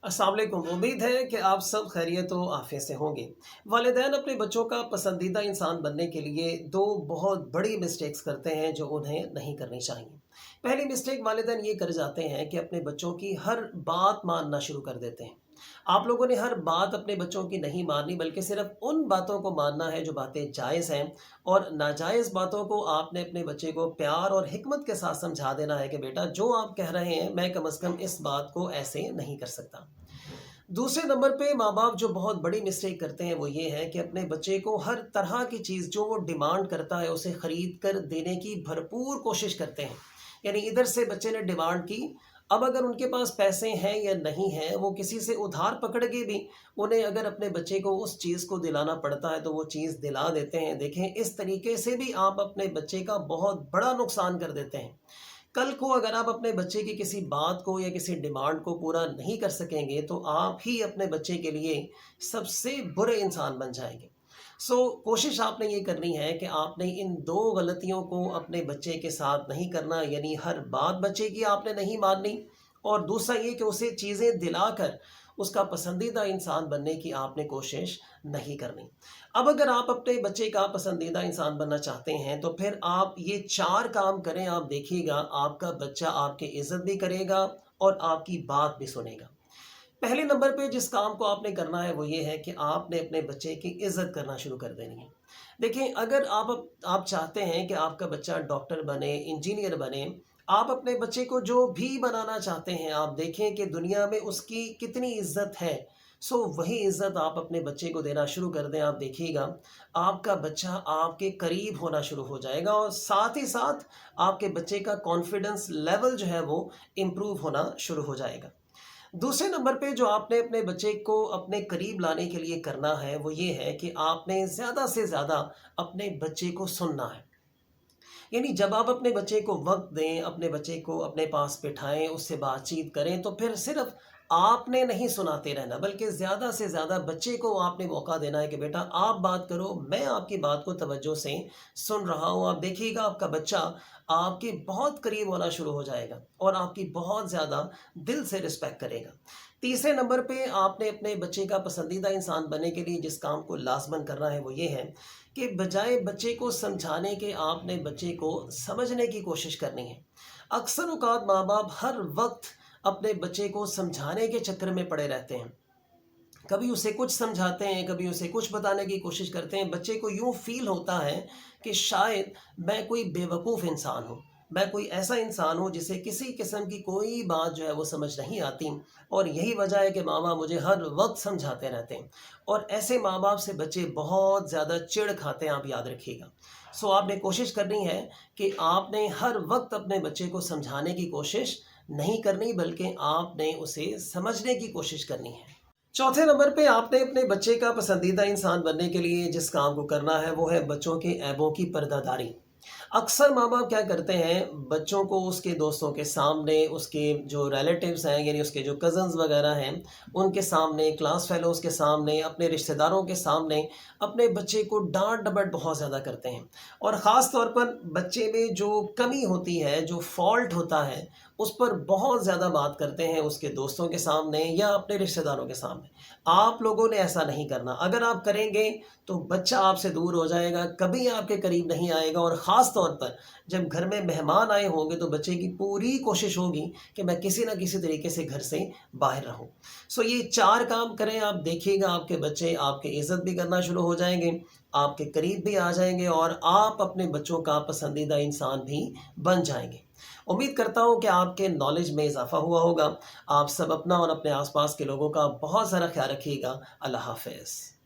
अस्सलाम वालेकुम। उम्मीद है कि आप सब खैरियत व आफियत से होंगे। वालिदैन अपने बच्चों का पसंदीदा इंसान बनने के लिए दो बहुत बड़ी मिस्टेक्स करते हैं जो उन्हें नहीं करनी चाहिए। पहली मिस्टेक वालिदैन ये कर जाते हैं कि अपने बच्चों की हर बात मानना शुरू कर देते हैं। आप लोगों ने हर बात अपने बच्चों की नहीं माननी, बल्कि सिर्फ उन बातों को मानना है जो बातें जायज़ हैं, और नाजायज़ बातों को आपने अपने बच्चे को प्यार और हिकमत के साथ समझा देना है कि बेटा जो आप कह रहे हैं मैं कम से कम इस बात को ऐसे नहीं कर सकता। दूसरे नंबर पे माँ-बाप जो बहुत बड़ी मिस्टेक करते हैं वो ये है कि अपने बच्चे को हर तरह की चीज़ जो वो डिमांड करता है उसे ख़रीद कर देने की भरपूर कोशिश करते हैं। यानी इधर से बच्चे ने डिमांड की, अब अगर उनके पास पैसे हैं या नहीं हैं, वो किसी से उधार पकड़ के भी उन्हें अगर अपने बच्चे को उस चीज़ को दिलाना पड़ता है तो वो चीज़ दिला देते हैं। देखें, इस तरीके से भी आप अपने बच्चे का बहुत बड़ा नुकसान कर देते हैं। कल को अगर आप अपने बच्चे की किसी बात को या किसी डिमांड को पूरा नहीं कर सकेंगे तो आप ही अपने बच्चे के लिए सबसे बुरे इंसान बन जाएंगे। कोशिश आपने ये करनी है कि आपने इन दो गलतियों को अपने बच्चे के साथ नहीं करना, यानी हर बात बच्चे की आपने नहीं माननी, और दूसरा ये कि उसे चीज़ें दिलाकर उसका पसंदीदा इंसान बनने की आपने कोशिश नहीं करनी। अब अगर आप अपने बच्चे का पसंदीदा इंसान बनना चाहते हैं तो फिर आप ये 4 काम करें। आप देखिएगा आपका बच्चा आपकी इज़्ज़त भी करेगा और आपकी बात भी सुनेगा। पहले नंबर पे जिस काम को आपने करना है वो ये है कि आपने अपने बच्चे की इज़्ज़त करना शुरू कर देनी है। देखिए, अगर आप चाहते हैं कि आपका बच्चा डॉक्टर बने, इंजीनियर बने, आप अपने बच्चे को जो भी बनाना चाहते हैं, आप देखें कि दुनिया में उसकी कितनी इज़्ज़त है। वही इज़्ज़त आप अपने बच्चे को देना शुरू कर दें। आप देखिएगा आपका बच्चा आपके करीब होना शुरू हो जाएगा और साथ ही साथ आपके बच्चे का कॉन्फिडेंस लेवल जो है वो इम्प्रूव होना शुरू हो जाएगा। दूसरे नंबर पे जो आपने अपने बच्चे को अपने करीब लाने के लिए करना है वो ये है कि आपने ज़्यादा से ज़्यादा अपने बच्चे को सुनना है। यानी जब आप अपने बच्चे को वक्त दें, अपने बच्चे को अपने पास बिठाएं, उससे बातचीत करें, तो फिर सिर्फ आपने नहीं सुनाते रहना, बल्कि ज़्यादा से ज़्यादा बच्चे को आपने मौका देना है कि बेटा आप बात करो, मैं आपकी बात को तवज्जो से सुन रहा हूँ। आप देखिएगा आपका बच्चा आपके बहुत करीब होना शुरू हो जाएगा और आपकी बहुत ज़्यादा दिल से रिस्पेक्ट करेगा। तीसरे नंबर पे आपने अपने बच्चे का पसंदीदा इंसान बनने के लिए जिस काम को लाज़मन करना है वो ये है कि बजाय बच्चे को समझाने के आपने बच्चे को समझने की कोशिश करनी है। अक्सर औक़ात माँ-बाप हर वक्त अपने बच्चे को समझाने के चक्कर में पड़े रहते हैं। कभी उसे कुछ समझाते हैं, कभी उसे कुछ बताने की कोशिश करते हैं। बच्चे को यूँ फ़ील होता है कि शायद मैं कोई बेवकूफ़ इंसान हूँ, मैं कोई ऐसा इंसान हूँ जिसे किसी किस्म की कोई बात जो है वो समझ नहीं आती, और यही वजह है कि माँ-बाप मुझे हर वक्त समझाते रहते हैं। और ऐसे माँ-बाप से बच्चे बहुत ज़्यादा चिढ़ खाते हैं, आप याद रखिएगा। आपने कोशिश करनी है कि आपने हर वक्त अपने बच्चे को समझाने की कोशिश नहीं करनी, बल्कि आपने उसे समझने की कोशिश करनी है। चौथे नंबर पे आपने अपने बच्चे का पसंदीदा इंसान बनने के लिए जिस काम को करना है वो है बच्चों के ऐबों की पर्दादारी। अक्सर माँ-बाप क्या करते हैं, बच्चों को उसके दोस्तों के सामने, उसके जो रिलेटिव्स हैं यानी उसके जो कज़न्स वगैरह हैं, उनके सामने, क्लास फेलोज़ के सामने, अपने रिश्तेदारों के सामने अपने बच्चे को डाँट-डपट बहुत ज़्यादा करते हैं। और ख़ास तौर पर बच्चे में जो कमी होती है, जो फ़ॉल्ट होता है, उस पर बहुत ज़्यादा बात करते हैं उसके दोस्तों के सामने या अपने रिश्तेदारों के सामने। आप लोगों ने ऐसा नहीं करना। अगर आप करेंगे तो बच्चा आपसे दूर हो जाएगा, कभी आपके करीब नहीं आएगा, और ख़ास तौर पर जब घर में मेहमान आए होंगे तो बच्चे की पूरी कोशिश होगी कि मैं किसी न किसी तरीके से घर से बाहर रहूं। ये 4 काम करें, आप देखिएगा आपके बच्चे आपकी इज़्ज़त भी करना शुरू हो जाएंगे, आपके करीब भी आ जाएंगे, और आप अपने बच्चों का पसंदीदा इंसान भी बन जाएंगे। उम्मीद करता हूँ कि आपके नॉलेज में इजाफ़ा हुआ होगा। आप सब अपना और अपने आसपास के लोगों का बहुत सारा ख्याल रखिएगा। अल्लाह हाफ़िज़।